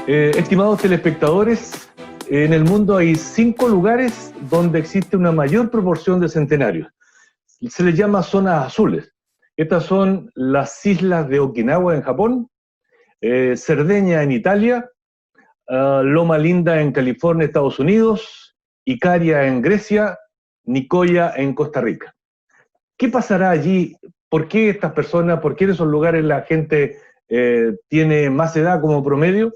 Estimados telespectadores, en el mundo hay 5 lugares donde existe una mayor proporción de centenarios. Se les llama zonas azules. Estas son las islas de Okinawa en Japón, Cerdeña en Italia, Loma Linda en California, Estados Unidos, Icaria en Grecia, Nicoya en Costa Rica. ¿Qué pasará allí? ¿Por qué estas personas, por qué en esos lugares la gente tiene más edad como promedio?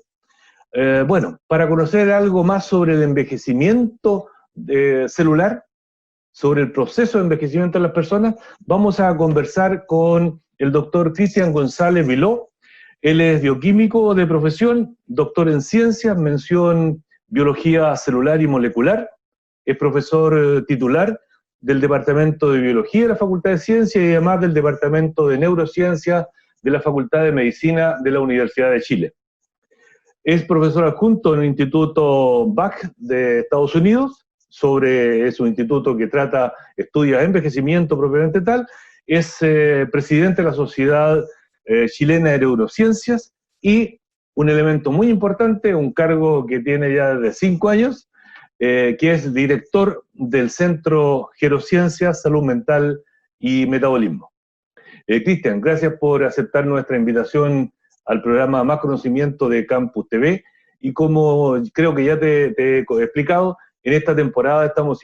Bueno, para conocer algo más sobre el envejecimiento celular, sobre el proceso de envejecimiento de las personas, vamos a conversar con el doctor Cristian González Viló. Él es bioquímico de profesión, doctor en ciencias, mención biología celular y molecular, es profesor titular del Departamento de Biología de la Facultad de Ciencias y además del Departamento de Neurociencia de la Facultad de Medicina de la Universidad de Chile. Es profesor adjunto en el Instituto Bach de Estados Unidos, es un instituto que estudia envejecimiento propiamente tal. Es presidente de la Sociedad Chilena de Neurociencias y un elemento muy importante, un cargo que tiene ya desde 5 años, que es director del Centro Gerociencias, Salud Mental y Metabolismo. Cristian, gracias por aceptar nuestra invitación al programa Más Conocimiento de Campus TV, y como creo que ya te he explicado, en esta temporada estamos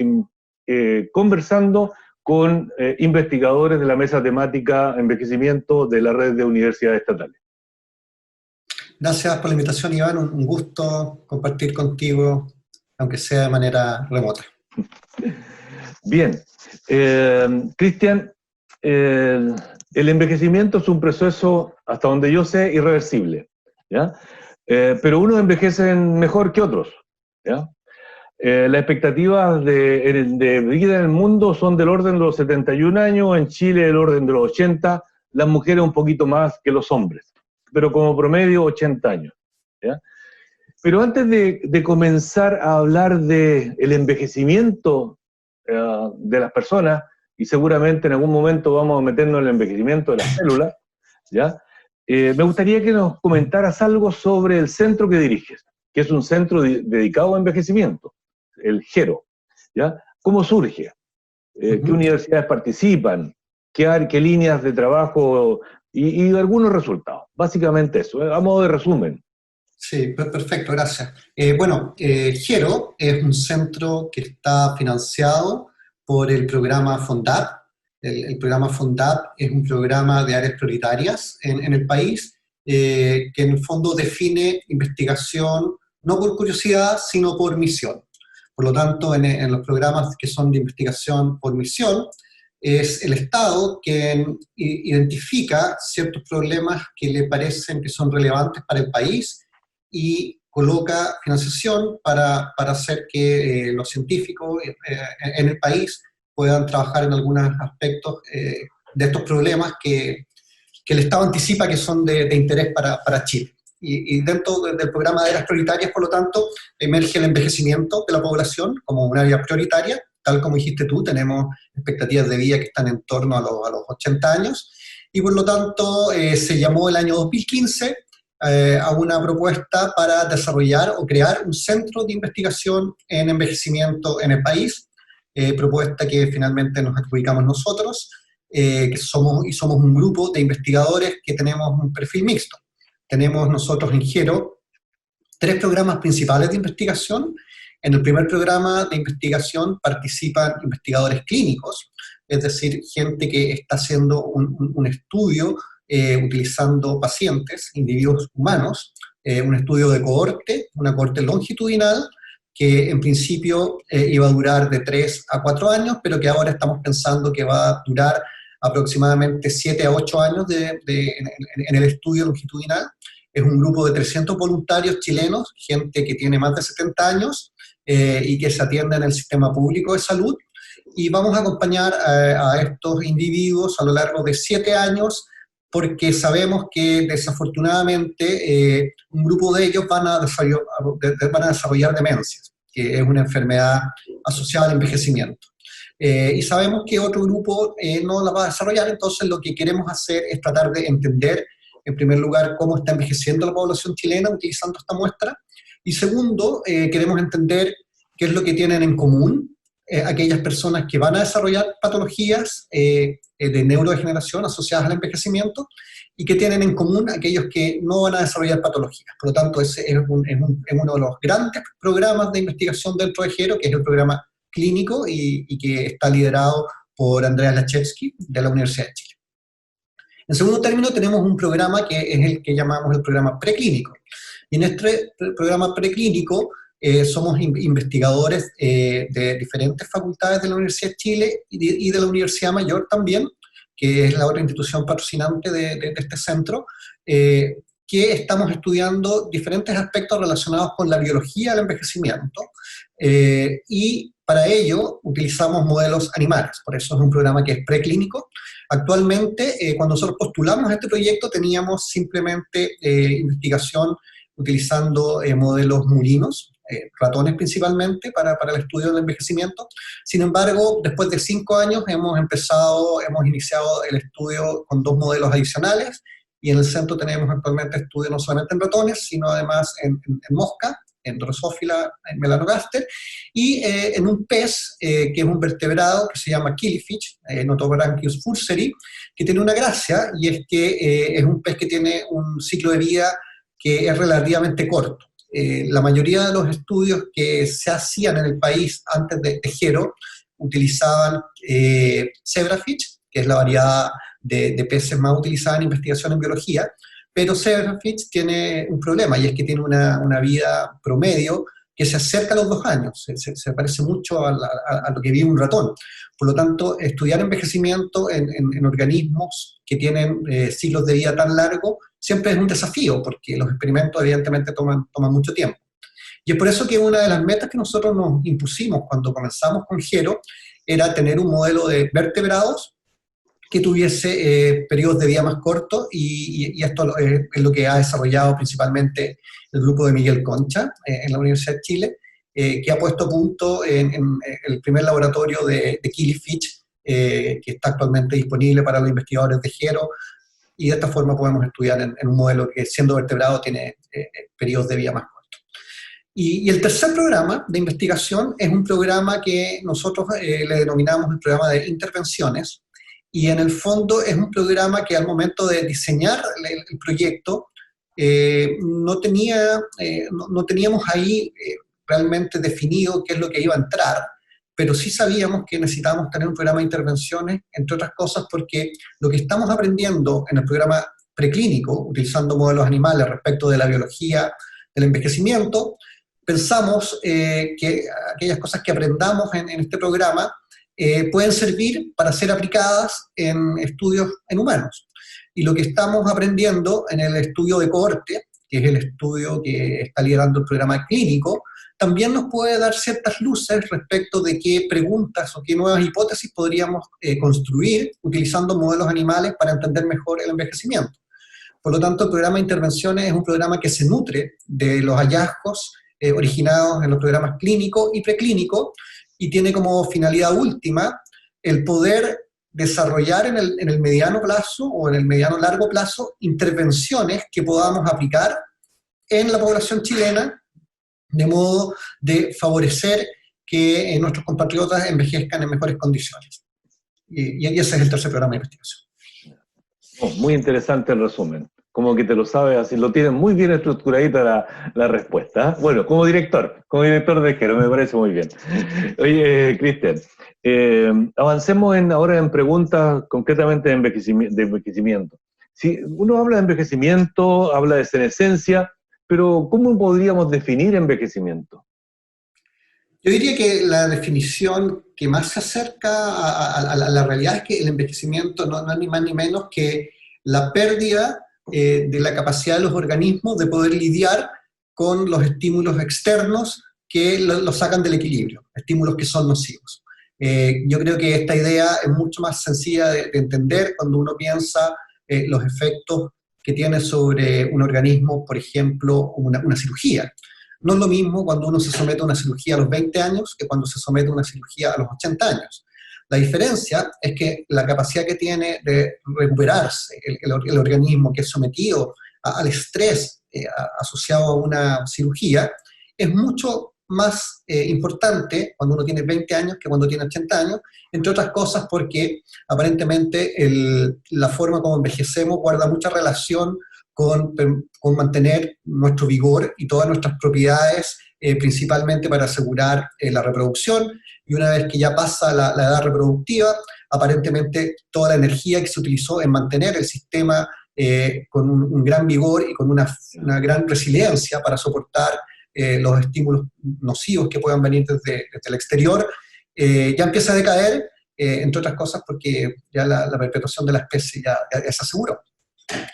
conversando con investigadores de la mesa temática envejecimiento de la red de universidades estatales. Gracias por la invitación, Iván, un gusto compartir contigo, aunque sea de manera remota. Bien, Cristian, el envejecimiento es un proceso, hasta donde yo sé, irreversible, ¿ya? Pero unos envejecen mejor que otros, ¿ya? Las expectativas de vida en el mundo son del orden de los 71 años, en Chile del orden de los 80, las mujeres un poquito más que los hombres, pero como promedio 80 años, ¿ya? Pero antes de comenzar a hablar del envejecimiento de las personas, y seguramente en algún momento vamos a meternos en el envejecimiento de las células, ¿ya? Me gustaría que nos comentaras algo sobre el centro que diriges, que es un centro dedicado a envejecimiento, el GERO, ¿ya? ¿Cómo surge? ¿Qué universidades participan? ¿Qué líneas de trabajo? Y algunos resultados. Básicamente eso, a modo de resumen. Sí, perfecto, gracias. GERO es un centro que está financiado por el programa FONDAP. El programa FONDAP es un programa de áreas prioritarias en el país, que en el fondo define investigación no por curiosidad, sino por misión. Por lo tanto, en los programas que son de investigación por misión, es el Estado quien identifica ciertos problemas que le parecen que son relevantes para el país y coloca financiación para hacer que los científicos en el país puedan trabajar en algunos aspectos de estos problemas que el Estado anticipa que son de interés para Chile. Y dentro del programa de áreas prioritarias, por lo tanto, emerge el envejecimiento de la población como un área prioritaria. Tal como dijiste tú, tenemos expectativas de vida que están en torno a los 80 años, y por lo tanto se llamó el año 2015 a una propuesta para desarrollar o crear un centro de investigación en envejecimiento en el país, propuesta que finalmente nos adjudicamos nosotros, que somos un grupo de investigadores que tenemos un perfil mixto. Tenemos nosotros en GERO 3 programas principales de investigación. En el primer programa de investigación participan investigadores clínicos, es decir, gente que está haciendo un estudio utilizando pacientes, individuos humanos, un estudio de cohorte, una cohorte longitudinal, que en principio iba a durar de 3 a 4 años, pero que ahora estamos pensando que va a durar aproximadamente 7 a 8 años en el estudio longitudinal. Es un grupo de 300 voluntarios chilenos, gente que tiene más de 70 años y que se atiende en el sistema público de salud, y vamos a acompañar a estos individuos a lo largo de 7 años, porque sabemos que desafortunadamente un grupo de ellos van a desarrollar demencias, que es una enfermedad asociada al envejecimiento. Y sabemos que otro grupo no la va a desarrollar, entonces lo que queremos hacer es tratar de entender en primer lugar, cómo está envejeciendo la población chilena utilizando esta muestra, y segundo, queremos entender qué es lo que tienen en común aquellas personas que van a desarrollar patologías de neurodegeneración asociadas al envejecimiento y qué tienen en común aquellos que no van a desarrollar patologías. Por lo tanto, ese es uno de los grandes programas de investigación dentro de GERO, que es el programa clínico y que está liderado por Andreas Lachewski de la Universidad de Chile. En segundo término, tenemos un programa que es el que llamamos el programa preclínico. Y en este programa preclínico somos investigadores de diferentes facultades de la Universidad de Chile y de la Universidad Mayor también, que es la otra institución patrocinante de este centro, que estamos estudiando diferentes aspectos relacionados con la biología del envejecimiento, y para ello utilizamos modelos animales, por eso es un programa que es preclínico. Actualmente, cuando nosotros postulamos este proyecto, teníamos simplemente investigación utilizando modelos murinos, ratones principalmente, para el estudio del envejecimiento. Sin embargo, después de 5 años hemos iniciado el estudio con 2 modelos adicionales, y en el centro tenemos actualmente estudios no solamente en ratones, sino además en mosca, en Drosophila melanogaster, y en un pez que es un vertebrado que se llama killifish, Notobranchius furseri, que tiene una gracia, y es que es un pez que tiene un ciclo de vida que es relativamente corto. La mayoría de los estudios que se hacían en el país antes de GERO utilizaban zebrafish, que es la variedad de peces más utilizada en investigación en biología, pero zebrafish tiene un problema, y es que tiene una vida promedio que se acerca a los 2 años, se parece mucho a lo que vive un ratón. Por lo tanto, estudiar envejecimiento en organismos que tienen ciclos de vida tan largos siempre es un desafío, porque los experimentos evidentemente toman mucho tiempo. Y es por eso que una de las metas que nosotros nos impusimos cuando comenzamos con GERO era tener un modelo de vertebrados que tuviese periodos de vida más cortos, y esto es lo que ha desarrollado principalmente el grupo de Miguel Concha en la Universidad de Chile, que ha puesto a punto en el primer laboratorio de killifish, que está actualmente disponible para los investigadores de GERO, y de esta forma podemos estudiar en un modelo que, siendo vertebrado, tiene periodos de vida más cortos. Y el tercer programa de investigación es un programa que nosotros le denominamos el programa de intervenciones, y en el fondo es un programa que al momento de diseñar el proyecto no teníamos ahí realmente definido qué es lo que iba a entrar, pero sí sabíamos que necesitábamos tener un programa de intervenciones, entre otras cosas porque lo que estamos aprendiendo en el programa preclínico, utilizando modelos animales respecto de la biología del envejecimiento, pensamos que aquellas cosas que aprendamos en este programa pueden servir para ser aplicadas en estudios en humanos. Y lo que estamos aprendiendo en el estudio de cohorte, que es el estudio que está liderando el programa clínico, también nos puede dar ciertas luces respecto de qué preguntas o qué nuevas hipótesis podríamos construir utilizando modelos animales para entender mejor el envejecimiento. Por lo tanto, el programa de intervenciones es un programa que se nutre de los hallazgos originados en los programas clínicos y preclínicos, y tiene como finalidad última el poder desarrollar en el mediano plazo o en el mediano largo plazo intervenciones que podamos aplicar en la población chilena de modo de favorecer que nuestros compatriotas envejezcan en mejores condiciones. Y ese es el tercer programa de investigación. Oh, muy interesante el resumen. Como que te lo sabes, así lo tienes muy bien estructuradita la respuesta. Bueno, como director de GERO, me parece muy bien. Oye, Cristian, avancemos ahora en preguntas concretamente de envejecimiento. Si uno habla de envejecimiento, habla de senescencia, pero ¿cómo podríamos definir envejecimiento? Yo diría que la definición que más se acerca a la realidad es que el envejecimiento no es ni más ni menos que la pérdida de la capacidad de los organismos de poder lidiar con los estímulos externos que los sacan del equilibrio, estímulos que son nocivos. Yo creo que esta idea es mucho más sencilla de entender cuando uno piensa los efectos que tiene sobre un organismo, por ejemplo, una cirugía. No es lo mismo cuando uno se somete a una cirugía a los 20 años que cuando se somete a una cirugía a los 80 años. La diferencia es que la capacidad que tiene de recuperarse el organismo que es sometido al estrés asociado a una cirugía es mucho más importante cuando uno tiene 20 años que cuando tiene 80 años, entre otras cosas porque aparentemente la forma como envejecemos guarda mucha relación con mantener nuestro vigor y todas nuestras propiedades, principalmente para asegurar la reproducción, y una vez que ya pasa la edad reproductiva, aparentemente toda la energía que se utilizó en mantener el sistema con un gran vigor y con una gran resiliencia para soportar los estímulos nocivos que puedan venir desde el exterior, ya empieza a decaer, entre otras cosas porque ya la perpetuación de la especie ya se aseguró.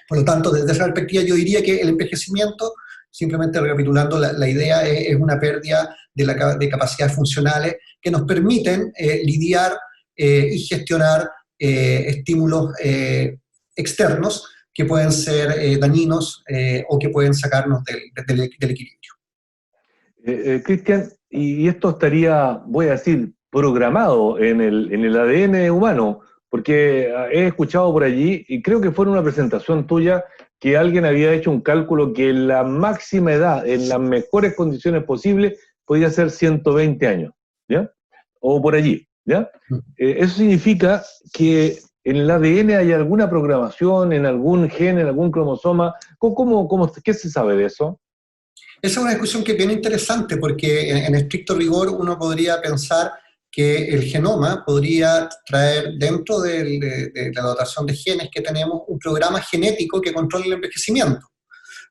Por lo tanto, desde esa perspectiva yo diría que el envejecimiento, simplemente recapitulando, la idea es una pérdida de capacidades funcionales que nos permiten lidiar y gestionar estímulos externos que pueden ser dañinos o que pueden sacarnos del equilibrio. Cristian, y esto estaría, voy a decir, programado en el ADN humano, porque he escuchado por allí, y creo que fue en una presentación tuya, que alguien había hecho un cálculo que la máxima edad, en las mejores condiciones posibles, podía ser 120 años, ¿ya? O por allí, ¿ya? Eso significa que en el ADN hay alguna programación, en algún gen, en algún cromosoma. ¿Qué se sabe de eso? Esa es una discusión que es bien interesante porque en estricto rigor uno podría pensar que el genoma podría traer dentro de la dotación de genes que tenemos un programa genético que controle el envejecimiento.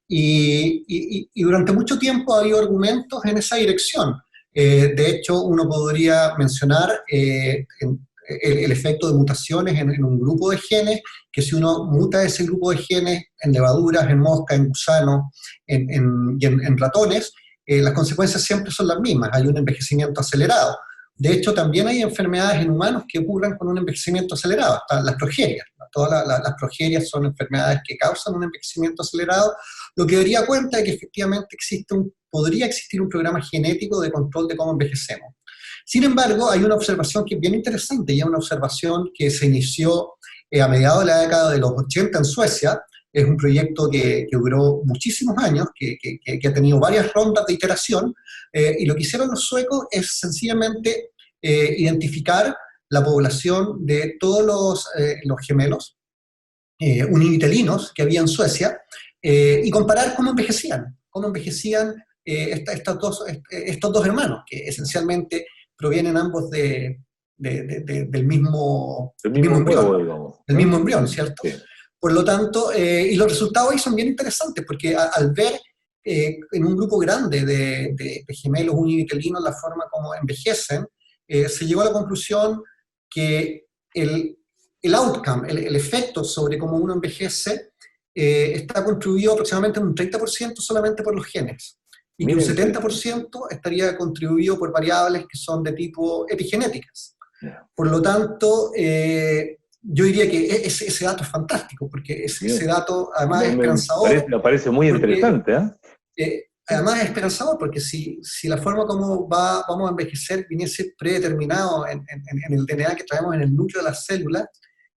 Y durante mucho tiempo ha habido argumentos en esa dirección. De hecho, uno podría mencionar el efecto de mutaciones en un grupo de genes, que si uno muta ese grupo de genes en levaduras, en moscas, en gusanos y en ratones, las consecuencias siempre son las mismas, hay un envejecimiento acelerado. De hecho, también hay enfermedades en humanos que ocurren con un envejecimiento acelerado, están las progerias. Todas las progerias son enfermedades que causan un envejecimiento acelerado, lo que daría cuenta de que efectivamente podría existir un programa genético de control de cómo envejecemos. Sin embargo, hay una observación que es bien interesante, y es una observación que se inició a mediados de la década de los 80 en Suecia. Es un proyecto que duró muchísimos años, que ha tenido varias rondas de iteración, y lo que hicieron los suecos es sencillamente identificar la población de todos los gemelos univitelinos que había en Suecia, y comparar cómo envejecían estos dos hermanos, que esencialmente provienen ambos del mismo embrión, digamos, del ¿no? mismo embrión, ¿cierto? Sí. Por lo tanto, y los resultados ahí son bien interesantes, porque al ver en un grupo grande de gemelos univitelinos la forma como envejecen, se llegó a la conclusión que el outcome, el efecto sobre cómo uno envejece, está contribuido aproximadamente en un 30% solamente por los genes, y que un 70% estaría contribuido por variables que son de tipo epigenéticas. Por lo tanto, yo diría que ese dato es fantástico, porque ese dato además es esperanzador. Me parece muy interesante, Además es esperanzador porque si la forma como vamos a envejecer viniese predeterminado en el DNA que traemos en el núcleo de las células,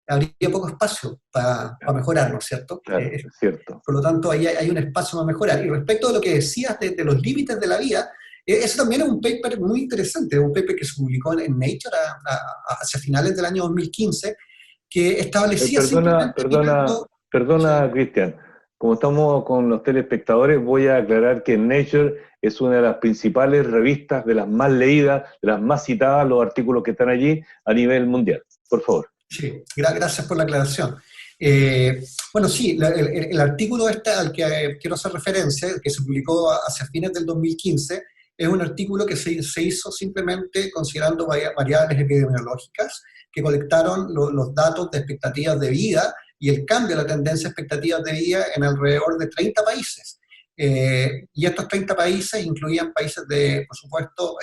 habría poco espacio para mejorarnos, ¿cierto? Claro, es cierto. Por lo tanto, ahí hay un espacio para mejorar. Y respecto a lo que decías de los límites de la vida, eso también es un paper muy interesante, un paper que se publicó en Nature hacia finales del año 2015, que establecía Perdona, Cristian. Como estamos con los telespectadores, voy a aclarar que Nature es una de las principales revistas, de las más leídas, de las más citadas, los artículos que están allí a nivel mundial. Por favor. Sí, gracias por la aclaración. Bueno, sí, el artículo al que quiero hacer referencia, que se publicó hacia fines del 2015, es un artículo que se hizo simplemente considerando variables epidemiológicas que colectaron los datos de expectativas de vida y el cambio de la tendencia de expectativas de vida en alrededor de 30 países. Y estos 30 países incluían países, por supuesto,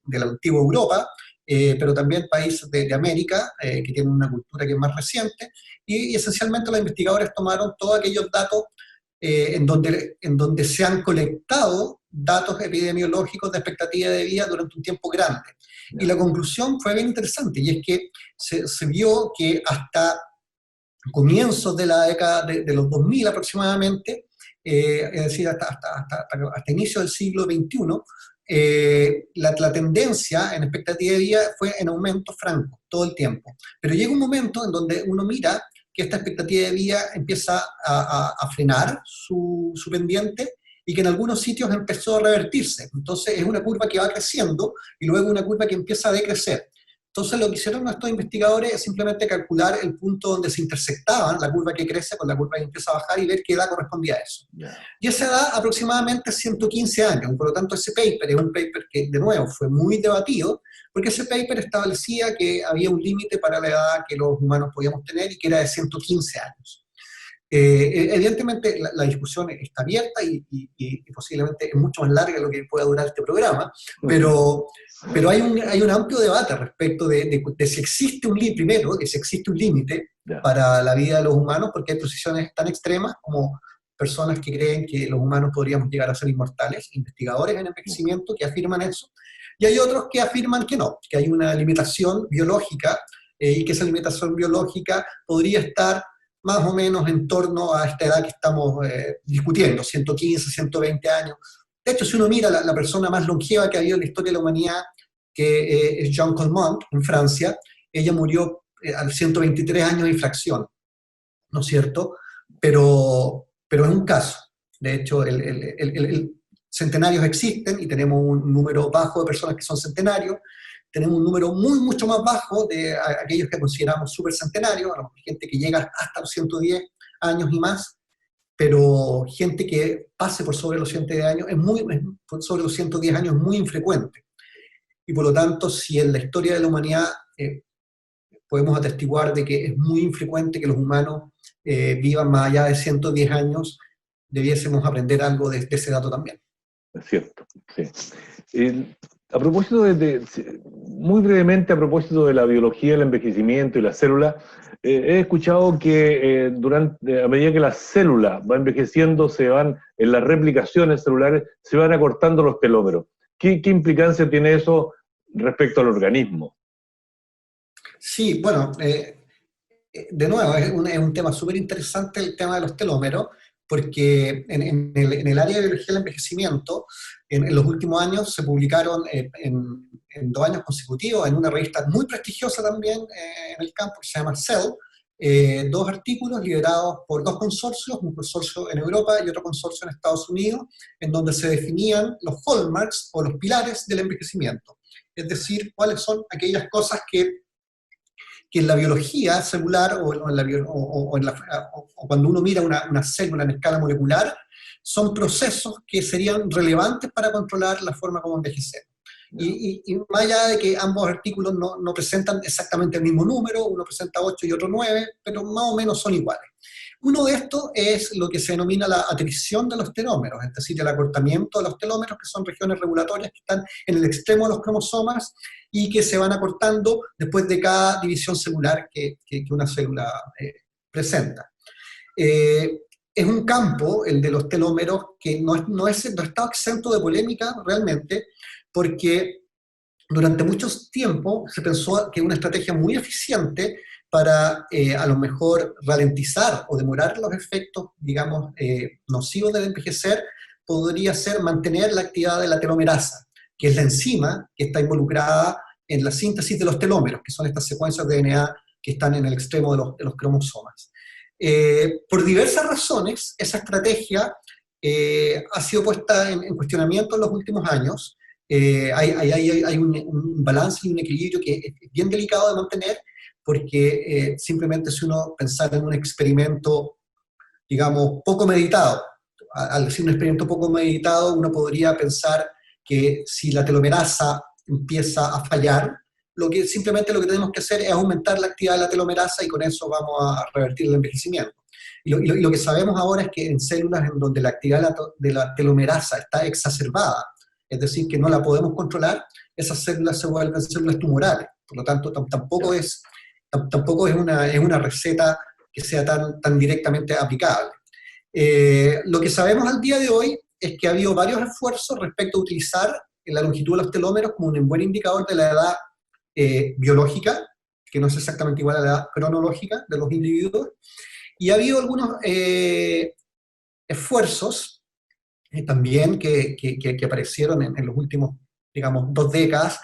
de la antigua Europa, pero también países de América, que tienen una cultura que es más reciente, y esencialmente los investigadores tomaron todos aquellos datos en donde se han colectado datos epidemiológicos de expectativa de vida durante un tiempo grande. Y la conclusión fue bien interesante, y es que se vio que hasta comienzos de la década de los 2000 aproximadamente, es decir, hasta inicio del siglo XXI, la tendencia en expectativa de vida fue en aumento franco todo el tiempo. Pero llega un momento en donde uno mira que esta expectativa de vida empieza a frenar su pendiente, y que en algunos sitios empezó a revertirse. Entonces es una curva que va creciendo y luego una curva que empieza a decrecer. Entonces lo que hicieron estos investigadores es simplemente calcular el punto donde se intersectaban la curva que crece con la curva que empieza a bajar y ver qué edad correspondía a eso. Y esa edad aproximadamente 115 años, por lo tanto ese paper es un paper que de nuevo fue muy debatido, porque ese paper establecía que había un límite para la edad que los humanos podíamos tener y que era de 115 años. Evidentemente la discusión está abierta y posiblemente es mucho más larga de lo que pueda durar este programa, pero hay un amplio debate respecto de si existe un límite, primero, que si existe un límite para la vida de los humanos, porque hay posiciones tan extremas como personas que creen que los humanos podríamos llegar a ser inmortales, investigadores en envejecimiento que afirman eso, y hay otros que afirman que no, que hay una limitación biológica, y que esa limitación biológica podría estar más o menos en torno a esta edad que estamos discutiendo, 115, 120 años. De hecho, si uno mira la persona más longeva que ha habido en la historia de la humanidad, que es Jeanne Calment, en Francia, ella murió a los 123 años de infracción, ¿no es cierto? Pero es un caso. De hecho, centenarios existen y tenemos un número bajo de personas que son centenarios. Tenemos un número mucho más bajo de aquellos que consideramos supercentenarios, gente que llega hasta los 110 años y más, pero gente que pase por sobre los 110 años por sobre los 110 años es muy infrecuente. Y por lo tanto, si en la historia de la humanidad podemos atestiguar de que es muy infrecuente que los humanos vivan más allá de 110 años, debiésemos aprender algo de ese dato también. Es cierto, sí. A propósito muy brevemente, a propósito de la biología, el envejecimiento y la célula, he escuchado que a medida que la célula va envejeciendo, en las replicaciones celulares, se van acortando los telómeros. ¿Qué implicancia tiene eso respecto al organismo? Sí, bueno, de nuevo, es un tema súper interesante el tema de los telómeros, porque en el área de biología del envejecimiento, en los últimos años se publicaron en 2 años consecutivos, en una revista muy prestigiosa también en el campo, que se llama Cell, 2 artículos liderados por 2 consorcios, un consorcio en Europa y otro consorcio en Estados Unidos, en donde se definían los hallmarks o los pilares del envejecimiento. Es decir, cuáles son aquellas cosas que en la biología celular o cuando uno mira una célula en escala molecular, son procesos que serían relevantes para controlar la forma como envejecemos. Y más allá de que ambos artículos no presentan exactamente el mismo número, uno presenta 8 y otro 9, pero más o menos son iguales. Uno de estos es lo que se denomina la atrición de los telómeros, es decir, el acortamiento de los telómeros, que son regiones regulatorias que están en el extremo de los cromosomas y que se van acortando después de cada división celular que una célula presenta. Es un campo, el de los telómeros, que no está exento de polémica realmente, porque durante mucho tiempo se pensó que una estrategia muy eficiente para a lo mejor ralentizar o demorar los efectos, digamos, nocivos del envejecer, podría ser mantener la actividad de la telomerasa, que es la enzima que está involucrada en la síntesis de los telómeros, que son estas secuencias de DNA que están en el extremo de los cromosomas. Por diversas razones, esa estrategia ha sido puesta en cuestionamiento en los últimos años. Hay un balance y un equilibrio que es bien delicado de mantener, porque simplemente si uno pensara en un experimento, digamos, poco meditado, al decir un experimento poco meditado, uno podría pensar que si la telomerasa empieza a fallar, simplemente lo que tenemos que hacer es aumentar la actividad de la telomerasa y con eso vamos a revertir el envejecimiento. Y lo que sabemos ahora es que en células en donde la actividad de la telomerasa está exacerbada, es decir, que no la podemos controlar, esas células se vuelven células tumorales. Por lo tanto, tampoco es una receta que sea tan directamente aplicable. Lo que sabemos al día de hoy es que ha habido varios esfuerzos respecto a utilizar la longitud de los telómeros como un buen indicador de la edad biológica, que no es exactamente igual a la edad cronológica de los individuos, y ha habido algunos esfuerzos también que aparecieron en los últimos, digamos, 2 décadas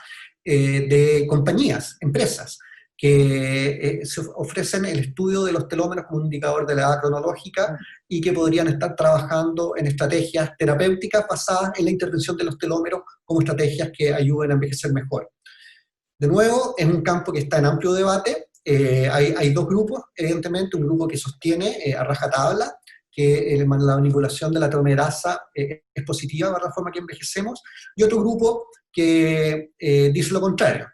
de compañías, empresas, que se ofrecen el estudio de los telómeros como un indicador de la edad cronológica y que podrían estar trabajando en estrategias terapéuticas basadas en la intervención de los telómeros como estrategias que ayuden a envejecer mejor. De nuevo, es un campo que está en amplio debate. Hay 2 grupos, evidentemente, un grupo que sostiene a rajatabla que la manipulación de la telomerasa es positiva para la forma que envejecemos, y otro grupo que dice lo contrario.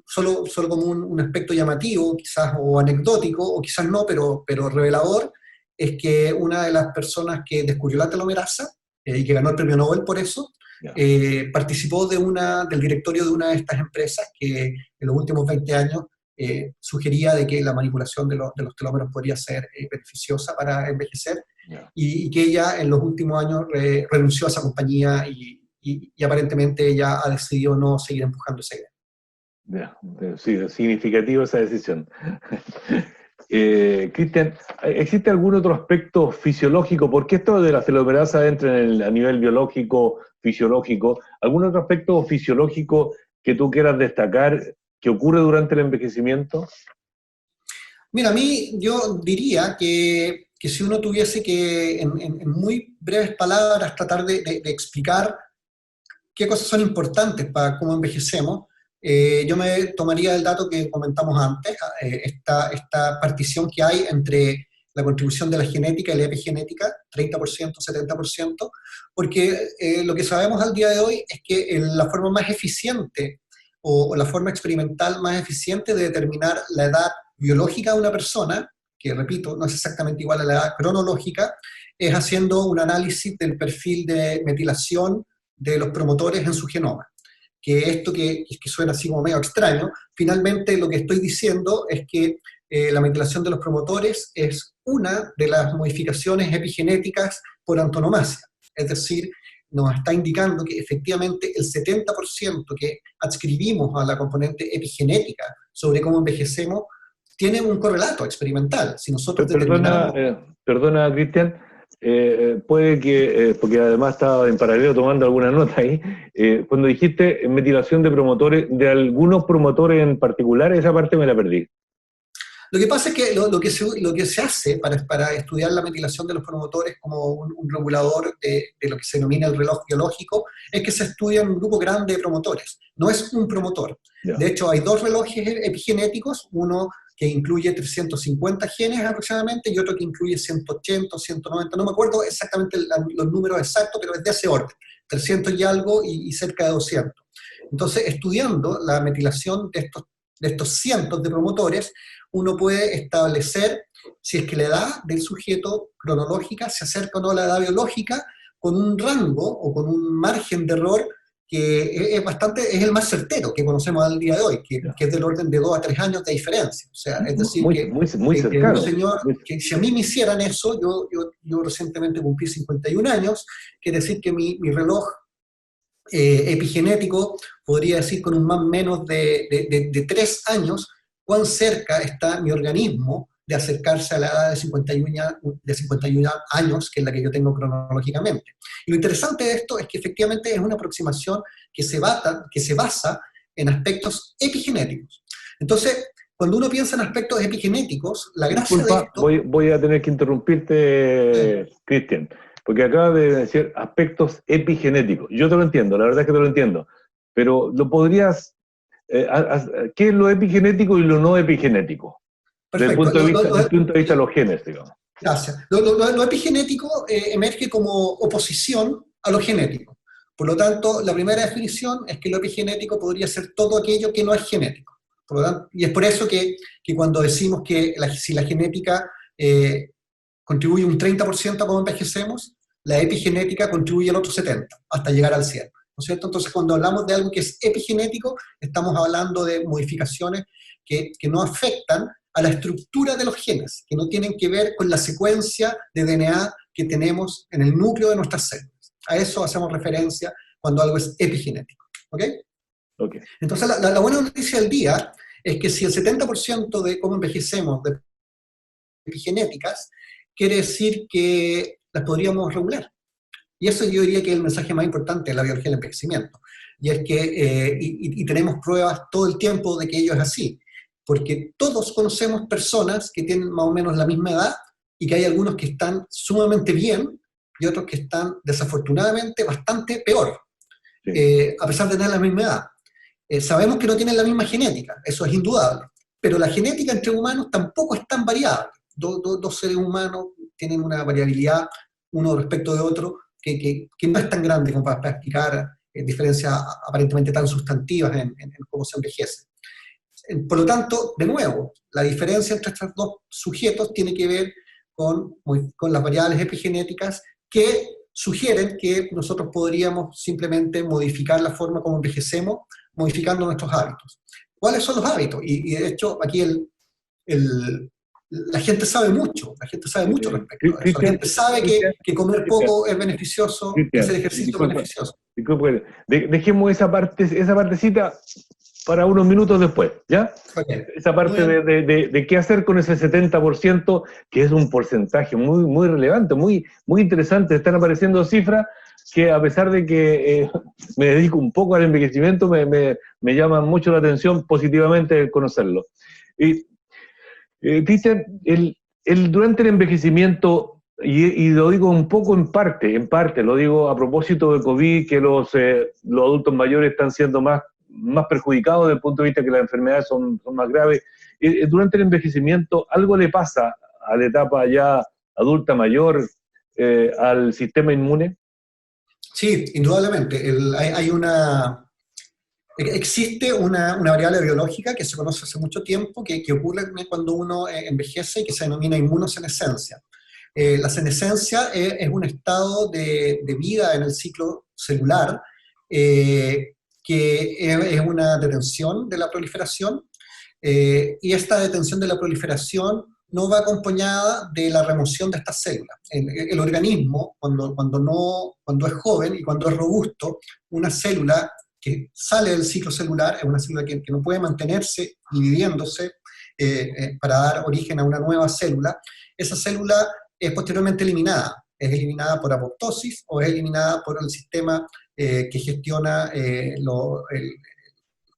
Solo como un aspecto llamativo, quizás, o anecdótico, o quizás no, pero revelador, es que una de las personas que descubrió la telomerasa, y que ganó el premio Nobel por eso, participó del directorio de una de estas empresas que en los últimos 20 años sugería de que la manipulación de los telómeros podría ser beneficiosa para envejecer, y que ella en los últimos años renunció a esa compañía y aparentemente ella ha decidido no seguir empujando esa idea. Sí, es significativo esa decisión. Cristian, ¿existe algún otro aspecto fisiológico? ¿Por qué esto de la telomerasa entra a nivel biológico, fisiológico? ¿Algún otro aspecto fisiológico que tú quieras destacar que ocurre durante el envejecimiento? Mira, yo diría que si uno tuviese que, en muy breves palabras, tratar de explicar qué cosas son importantes para cómo envejecemos, yo me tomaría el dato que comentamos antes, esta partición que hay entre la contribución de la genética y la epigenética, 30%, 70%, porque lo que sabemos al día de hoy es que la forma más eficiente o la forma experimental más eficiente de determinar la edad biológica de una persona, que repito, no es exactamente igual a la edad cronológica, es haciendo un análisis del perfil de metilación de los promotores en su genoma. Que esto que suena así como medio extraño, finalmente lo que estoy diciendo es que la metilación de los promotores es una de las modificaciones epigenéticas por antonomasia. Es decir, nos está indicando que efectivamente el 70% que adscribimos a la componente epigenética sobre cómo envejecemos tiene un correlato experimental. Si nosotros Perdona, Cristian, puede que, porque además estaba en paralelo tomando alguna nota ahí, cuando dijiste metilación de promotores, de algunos promotores en particular, esa parte me la perdí. Lo que pasa es que lo que se hace para estudiar la metilación de los promotores como un regulador de lo que se denomina el reloj biológico es que se estudia un grupo grande de promotores. No es un promotor. De hecho, hay 2 relojes epigenéticos, uno que incluye 350 genes aproximadamente y otro que incluye 180, 190, no me acuerdo exactamente los números exactos, pero es de ese orden, 300 y algo y cerca de 200. Entonces, estudiando la metilación de estos cientos de promotores, uno puede establecer si es que la edad del sujeto cronológica se acerca o no a la edad biológica con un rango o con un margen de error que es el más certero que conocemos al día de hoy, que es del orden de 2 a 3 años de diferencia. O sea, es decir, muy cercano. Un señor, que si a mí me hicieran eso, yo recientemente cumplí 51 años, quiere decir que mi reloj epigenético podría decir con un más o menos de 3 años cuán cerca está mi organismo de acercarse a la edad de 51 años, que es la que yo tengo cronológicamente. Y lo interesante de esto es que efectivamente es una aproximación que se basa en aspectos epigenéticos. Entonces, cuando uno piensa en aspectos epigenéticos, la gracia de esto... Voy a tener que interrumpirte, Cristian, porque acaba de decir aspectos epigenéticos. Yo te lo entiendo, la verdad es que te lo entiendo, pero ¿lo podrías... ¿qué es lo epigenético y lo no epigenético? Desde el punto de vista de los genes, digamos. Gracias. Lo epigenético emerge como oposición a lo genético. Por lo tanto, la primera definición es que lo epigenético podría ser todo aquello que no es genético. Por lo tanto, y es por eso que cuando decimos que si la genética contribuye un 30% a cómo envejecemos, la epigenética contribuye el otro 70%, hasta llegar al 100%. ¿No es cierto? Entonces, cuando hablamos de algo que es epigenético, estamos hablando de modificaciones que no afectan a la estructura de los genes, que no tienen que ver con la secuencia de DNA que tenemos en el núcleo de nuestras células. A eso hacemos referencia cuando algo es epigenético. ¿Ok? Okay. Entonces, la buena noticia del día es que si el 70% de cómo envejecemos de epigenéticas, quiere decir que las podríamos regular. Y eso yo diría que es el mensaje más importante de la biología del envejecimiento. Y es que, y tenemos pruebas todo el tiempo de que ello es así, porque todos conocemos personas que tienen más o menos la misma edad y que hay algunos que están sumamente bien y otros que están desafortunadamente bastante peor, Sí. a pesar de tener la misma edad. Sabemos que no tienen la misma genética, eso es indudable, pero la genética entre humanos tampoco es tan variable. Dos seres humanos tienen una variabilidad uno respecto de otro que no es tan grande como para explicar diferencias aparentemente tan sustantivas en cómo se envejece. Por lo tanto, de nuevo, la diferencia entre estos dos sujetos tiene que ver con las variables epigenéticas que sugieren que nosotros podríamos simplemente modificar la forma como envejecemos, modificando nuestros hábitos. ¿Cuáles son los hábitos? Y de hecho, aquí la gente sabe mucho respecto a eso. La Cristian, gente sabe que comer poco es beneficioso, que hacer ejercicio es disculpa, beneficioso. disculpa, dejemos esa partecita para unos minutos después, ¿ya? Okay. Esa parte de qué hacer con ese 70%, que es un porcentaje muy, muy relevante, muy, muy interesante. Están apareciendo cifras que, a pesar de que me dedico un poco al envejecimiento, me llaman mucho la atención positivamente conocerlo. Y, Cristian, durante el envejecimiento, y lo digo un poco en parte, lo digo a propósito de COVID, que los adultos mayores están siendo más perjudicados desde el punto de vista que las enfermedades son más graves. Durante el envejecimiento, ¿algo le pasa a la etapa ya adulta mayor al sistema inmune? Sí, indudablemente. Existe una variable biológica que se conoce hace mucho tiempo, que ocurre cuando uno envejece y que se denomina inmunosenescencia. La senescencia es un estado de vida en el ciclo celular que es una detención de la proliferación, y esta detención de la proliferación no va acompañada de la remoción de estas células. El organismo, cuando es joven y cuando es robusto, una célula que sale del ciclo celular es una célula que no puede mantenerse dividiéndose para dar origen a una nueva célula. Esa célula es posteriormente eliminada. Es eliminada por apoptosis o es eliminada por el sistema que gestiona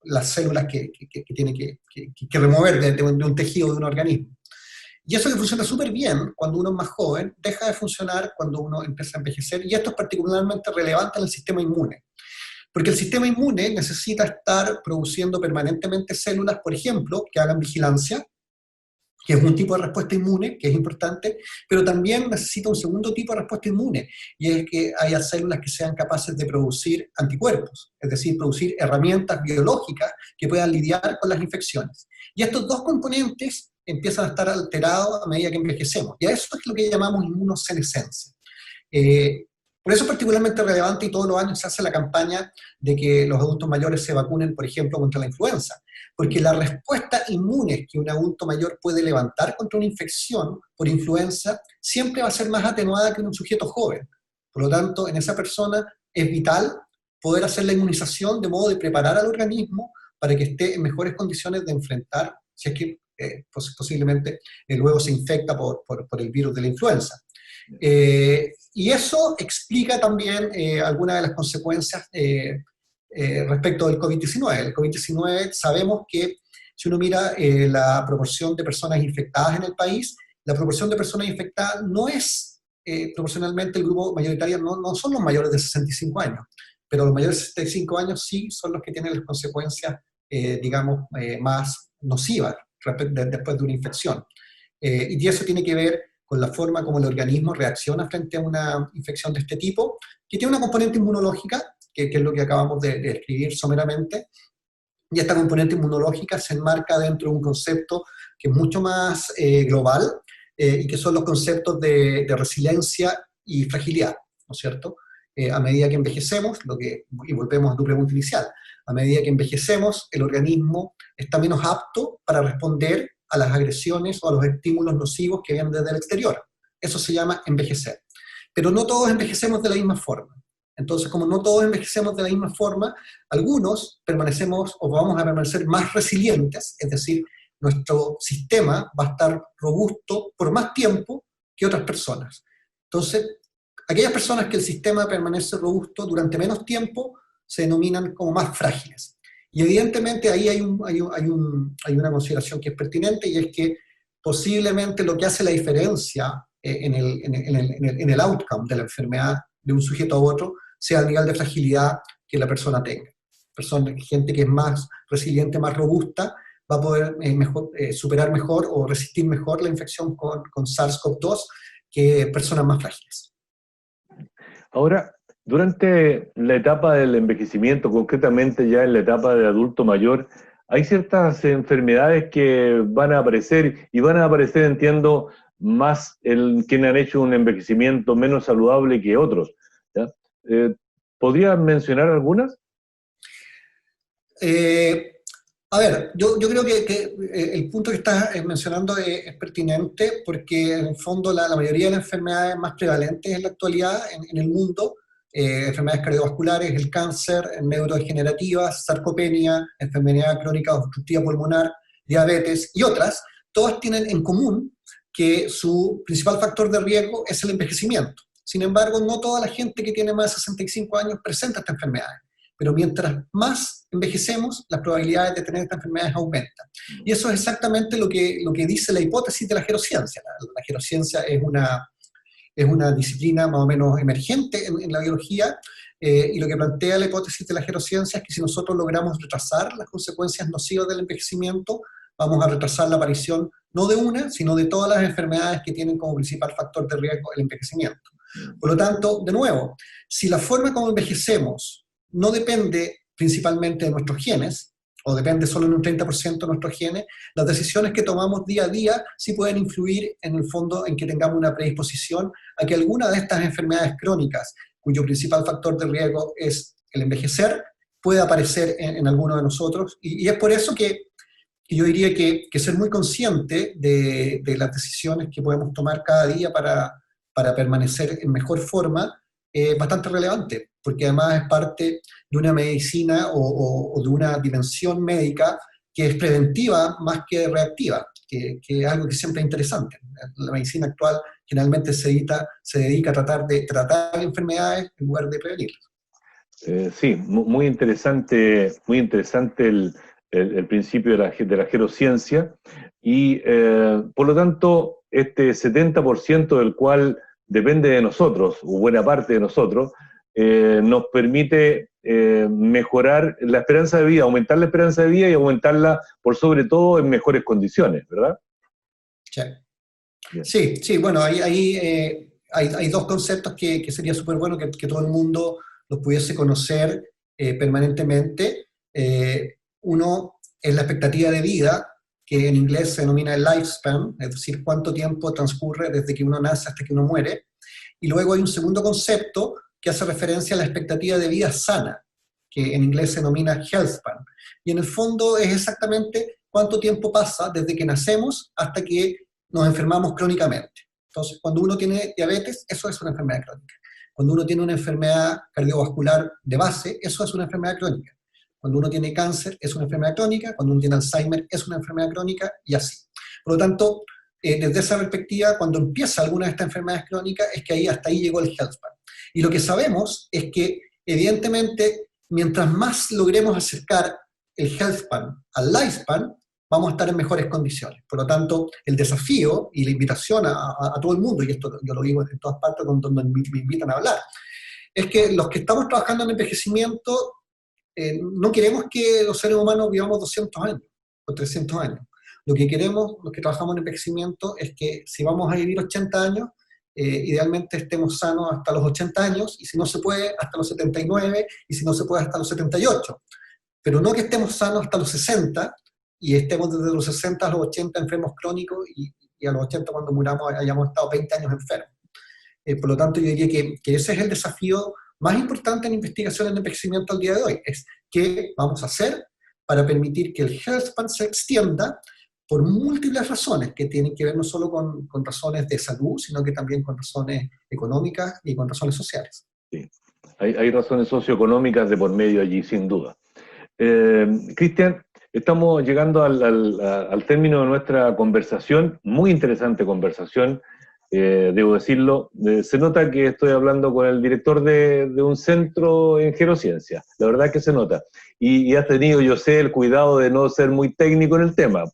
las células que tiene que remover de un tejido de un organismo. Y eso que funciona súper bien cuando uno es más joven, deja de funcionar cuando uno empieza a envejecer, y esto es particularmente relevante en el sistema inmune. Porque el sistema inmune necesita estar produciendo permanentemente células, por ejemplo, que hagan vigilancia, que es un tipo de respuesta inmune, que es importante, pero también necesita un segundo tipo de respuesta inmune, y es que haya células que sean capaces de producir anticuerpos, es decir, producir herramientas biológicas que puedan lidiar con las infecciones. Y estos dos componentes empiezan a estar alterados a medida que envejecemos, y a eso es lo que llamamos inmunosenescencia. Por eso es particularmente relevante, y todos los años se hace la campaña de que los adultos mayores se vacunen, por ejemplo, contra la influenza, porque la respuesta inmune que un adulto mayor puede levantar contra una infección por influenza siempre va a ser más atenuada que en un sujeto joven. Por lo tanto, en esa persona es vital poder hacer la inmunización de modo de preparar al organismo para que esté en mejores condiciones de enfrentar, si es que posiblemente luego se infecta por el virus de la influenza. Y eso explica también algunas de las consecuencias respecto del COVID-19. El COVID-19, sabemos que si uno mira la proporción de personas infectadas en el país, la proporción de personas infectadas no es proporcionalmente el grupo mayoritario, no son los mayores de 65 años, pero los mayores de 65 años sí son los que tienen las consecuencias, digamos, más nocivas después de una infección. Y eso tiene que ver con la forma como el organismo reacciona frente a una infección de este tipo, que tiene una componente inmunológica, que es lo que acabamos de describir someramente, y esta componente inmunológica se enmarca dentro de un concepto que es mucho más global, y que son los conceptos de resiliencia y fragilidad, ¿no es cierto? A medida que envejecemos, y volvemos a tu pregunta inicial, a medida que envejecemos, el organismo está menos apto para responder a las agresiones o a los estímulos nocivos que vienen desde el exterior. Eso se llama envejecer. Pero no todos envejecemos de la misma forma. Entonces, como no todos envejecemos de la misma forma, algunos permanecemos o vamos a permanecer más resilientes, es decir, nuestro sistema va a estar robusto por más tiempo que otras personas. Entonces, aquellas personas que el sistema permanece robusto durante menos tiempo se denominan como más frágiles. Y evidentemente ahí hay una consideración que es pertinente, y es que posiblemente lo que hace la diferencia en el outcome de la enfermedad de un sujeto a otro sea el nivel de fragilidad que la persona tenga. Gente que es más resiliente, más robusta, va a poder superar mejor o resistir mejor la infección con SARS-CoV-2 que personas más frágiles. Ahora, durante la etapa del envejecimiento, concretamente ya en la etapa de adulto mayor, hay ciertas enfermedades que van a aparecer, y van a aparecer, entiendo, más en quienes han hecho un envejecimiento menos saludable que otros, ¿ya? ¿Podrías mencionar algunas? A ver, yo creo que el punto que estás mencionando es pertinente, porque en el fondo la mayoría de las enfermedades más prevalentes en la actualidad en el mundo, enfermedades cardiovasculares, el cáncer, neurodegenerativas, sarcopenia, enfermedad crónica obstructiva pulmonar, diabetes y otras, todas tienen en común que su principal factor de riesgo es el envejecimiento. Sin embargo, no toda la gente que tiene más de 65 años presenta esta enfermedad. Pero mientras más envejecemos, las probabilidades de tener estas enfermedades aumentan. Y eso es exactamente lo que dice la hipótesis de la gerociencia. La gerociencia es una disciplina más o menos emergente en la biología, y lo que plantea la hipótesis de la gerociencia es que si nosotros logramos retrasar las consecuencias nocivas del envejecimiento, vamos a retrasar la aparición no de una, sino de todas las enfermedades que tienen como principal factor de riesgo el envejecimiento. Por lo tanto, de nuevo, si la forma como envejecemos no depende principalmente de nuestros genes, o depende solo en un 30% de nuestros genes, las decisiones que tomamos día a día sí pueden influir en el fondo en que tengamos una predisposición a que alguna de estas enfermedades crónicas, cuyo principal factor de riesgo es el envejecer, pueda aparecer en alguno de nosotros. Y es por eso que yo diría que ser muy consciente de las decisiones que podemos tomar cada día para permanecer en mejor forma es bastante relevante, porque además es parte de una medicina o de una dimensión médica que es preventiva más que reactiva, que es algo que siempre es interesante. La medicina actual generalmente se dedica a tratar enfermedades en lugar de prevenirlas. Sí, muy interesante el principio de la gerociencia, y por lo tanto este 70% del cual depende de nosotros, o buena parte de nosotros, nos permite mejorar la esperanza de vida, aumentar la esperanza de vida y aumentarla por sobre todo en mejores condiciones, ¿verdad? Sí, bueno, hay dos conceptos que sería súper bueno que todo el mundo los pudiese conocer permanentemente. Uno es la expectativa de vida, que en inglés se denomina el lifespan, es decir, cuánto tiempo transcurre desde que uno nace hasta que uno muere. Y luego hay un segundo concepto que hace referencia a la expectativa de vida sana, que en inglés se denomina health span. Y en el fondo es exactamente cuánto tiempo pasa desde que nacemos hasta que nos enfermamos crónicamente. Entonces, cuando uno tiene diabetes, eso es una enfermedad crónica. Cuando uno tiene una enfermedad cardiovascular de base, eso es una enfermedad crónica. Cuando uno tiene cáncer, es una enfermedad crónica. Cuando uno tiene Alzheimer, es una enfermedad crónica, y así. Por lo tanto, desde esa perspectiva, cuando empieza alguna de estas enfermedades crónicas, es que hasta ahí llegó el health span. Y lo que sabemos es que, evidentemente, mientras más logremos acercar el health span al lifespan, vamos a estar en mejores condiciones. Por lo tanto, el desafío y la invitación a todo el mundo, y esto yo lo digo en todas partes donde me invitan a hablar, es que los que estamos trabajando en envejecimiento, no queremos que los seres humanos vivamos 200 años o 300 años. Lo que queremos, los que trabajamos en envejecimiento, es que si vamos a vivir 80 años, idealmente estemos sanos hasta los 80 años, y si no se puede, hasta los 79, y si no se puede, hasta los 78. Pero no que estemos sanos hasta los 60, y estemos desde los 60 a los 80 enfermos crónicos, y a los 80 cuando muramos hayamos estado 20 años enfermos. Por lo tanto, yo diría que ese es el desafío más importante en investigación en envejecimiento al día de hoy, es qué vamos a hacer para permitir que el health span se extienda, por múltiples razones que tienen que ver no solo con razones de salud, sino que también con razones económicas y con razones sociales. Sí. Hay razones socioeconómicas de por medio allí, sin duda. Cristian, estamos llegando al término de nuestra conversación, muy interesante conversación, debo decirlo. Se nota que estoy hablando con el director de un centro en gerociencia, la verdad que se nota. Y has tenido, yo sé, el cuidado de no ser muy técnico en el tema,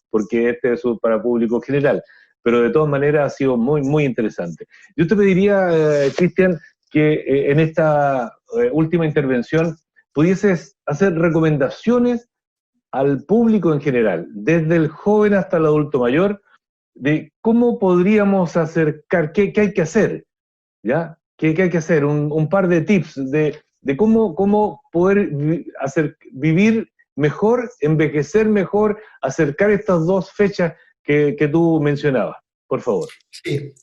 porque este es para público general, pero de todas maneras ha sido muy, muy interesante. Yo te pediría, Cristian, que en esta última intervención pudieses hacer recomendaciones al público en general, desde el joven hasta el adulto mayor, de cómo podríamos acercar, qué hay que hacer, ¿ya? ¿Qué hay que hacer? Un par de tips de cómo poder vivir mejor, envejecer mejor, acercar estas dos fechas que tú mencionabas, por favor. Sí,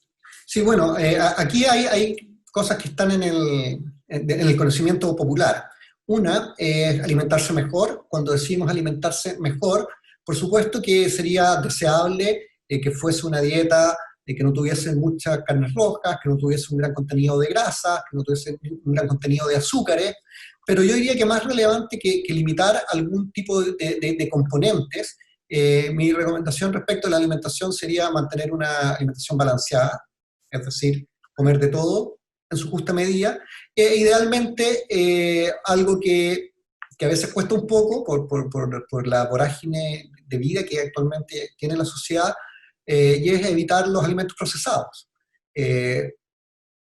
sí, bueno, aquí hay cosas que están en el conocimiento popular. Una es alimentarse mejor. Cuando decimos alimentarse mejor, por supuesto que sería deseable que fuese una dieta que no tuviese muchas carnes rojas, que no tuviese un gran contenido de grasas, que no tuviese un gran contenido de azúcares, pero yo diría que más relevante que limitar algún tipo de componentes, mi recomendación respecto a la alimentación sería mantener una alimentación balanceada, es decir, comer de todo en su justa medida, idealmente algo que a veces cuesta un poco por la vorágine de vida que actualmente tiene la sociedad, y es evitar los alimentos procesados.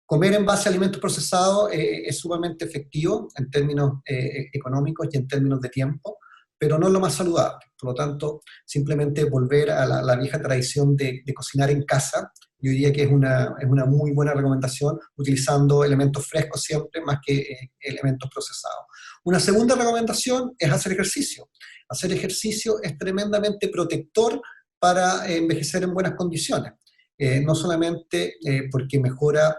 Comer en base a alimentos procesados es sumamente efectivo en términos económicos y en términos de tiempo, pero no es lo más saludable. Por lo tanto, simplemente volver a la vieja tradición de cocinar en casa, yo diría que es una muy buena recomendación, utilizando elementos frescos siempre, más que elementos procesados. Una segunda recomendación es hacer ejercicio. Hacer ejercicio es tremendamente protector para envejecer en buenas condiciones. No solamente porque mejora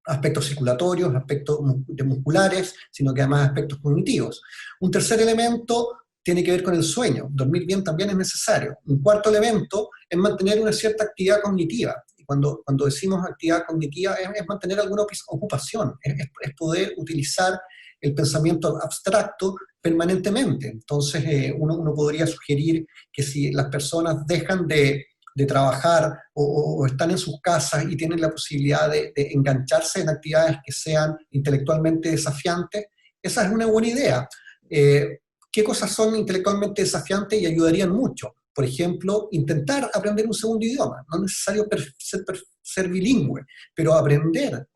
aspectos circulatorios, aspectos musculares, sino que además aspectos cognitivos. Un tercer elemento tiene que ver con el sueño. Dormir bien también es necesario. Un cuarto elemento es mantener una cierta actividad cognitiva. Y cuando decimos actividad cognitiva es mantener alguna ocupación, es poder utilizar el pensamiento abstracto permanentemente. Entonces uno podría sugerir que si las personas dejan de trabajar o están en sus casas y tienen la posibilidad de engancharse en actividades que sean intelectualmente desafiantes, esa es una buena idea. ¿Qué cosas son intelectualmente desafiantes y ayudarían mucho? Por ejemplo, intentar aprender un segundo idioma. No es necesario ser bilingüe, pero aprender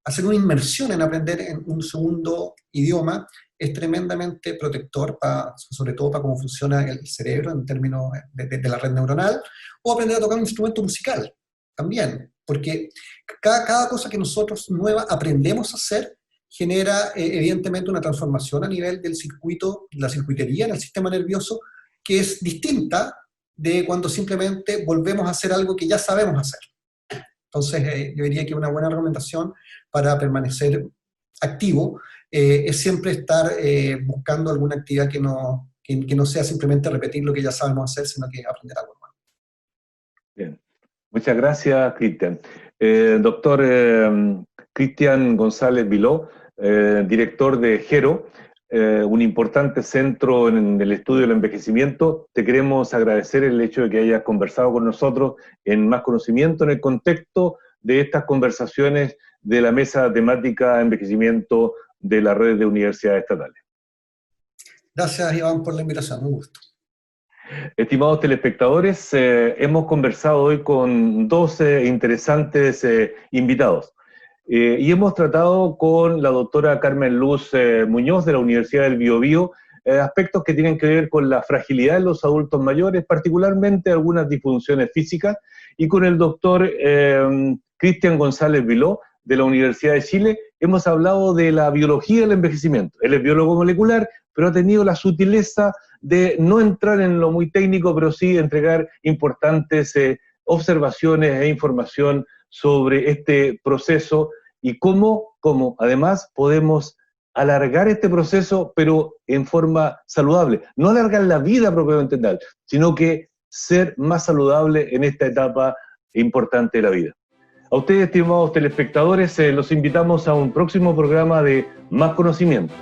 hacer una inmersión en aprender en un segundo idioma es tremendamente protector, sobre todo para cómo funciona el cerebro en términos de la red neuronal, o aprender a tocar un instrumento musical también, porque cada cosa que nosotros nueva aprendemos a hacer genera evidentemente una transformación a nivel del circuito, la circuitería en el sistema nervioso, que es distinta de cuando simplemente volvemos a hacer algo que ya sabemos hacer. Entonces, yo diría que una buena recomendación para permanecer activo es siempre estar buscando alguna actividad que no sea simplemente repetir lo que ya sabemos hacer, sino que aprender algo nuevo. Bien. Muchas gracias, Cristian. Doctor Cristian González Viló, director de GERO, un importante centro en el estudio del envejecimiento. Te queremos agradecer el hecho de que hayas conversado con nosotros en más conocimiento en el contexto de estas conversaciones de la mesa temática envejecimiento de la red de universidades estatales. Gracias, Iván, por la invitación. Un gusto. Estimados telespectadores, hemos conversado hoy con dos interesantes invitados. Y hemos tratado con la doctora Carmen Luz Muñoz de la Universidad del Biobío aspectos que tienen que ver con la fragilidad de los adultos mayores, particularmente algunas disfunciones físicas, y con el doctor Cristian González Viló de la Universidad de Chile hemos hablado de la biología del envejecimiento. Él es biólogo molecular, pero ha tenido la sutileza de no entrar en lo muy técnico, pero sí entregar importantes observaciones e información sobre este proceso y cómo además podemos alargar este proceso, pero en forma saludable. No alargar la vida propiamente tal, sino que ser más saludable en esta etapa importante de la vida. A ustedes, estimados telespectadores, los invitamos a un próximo programa de Más Conocimiento.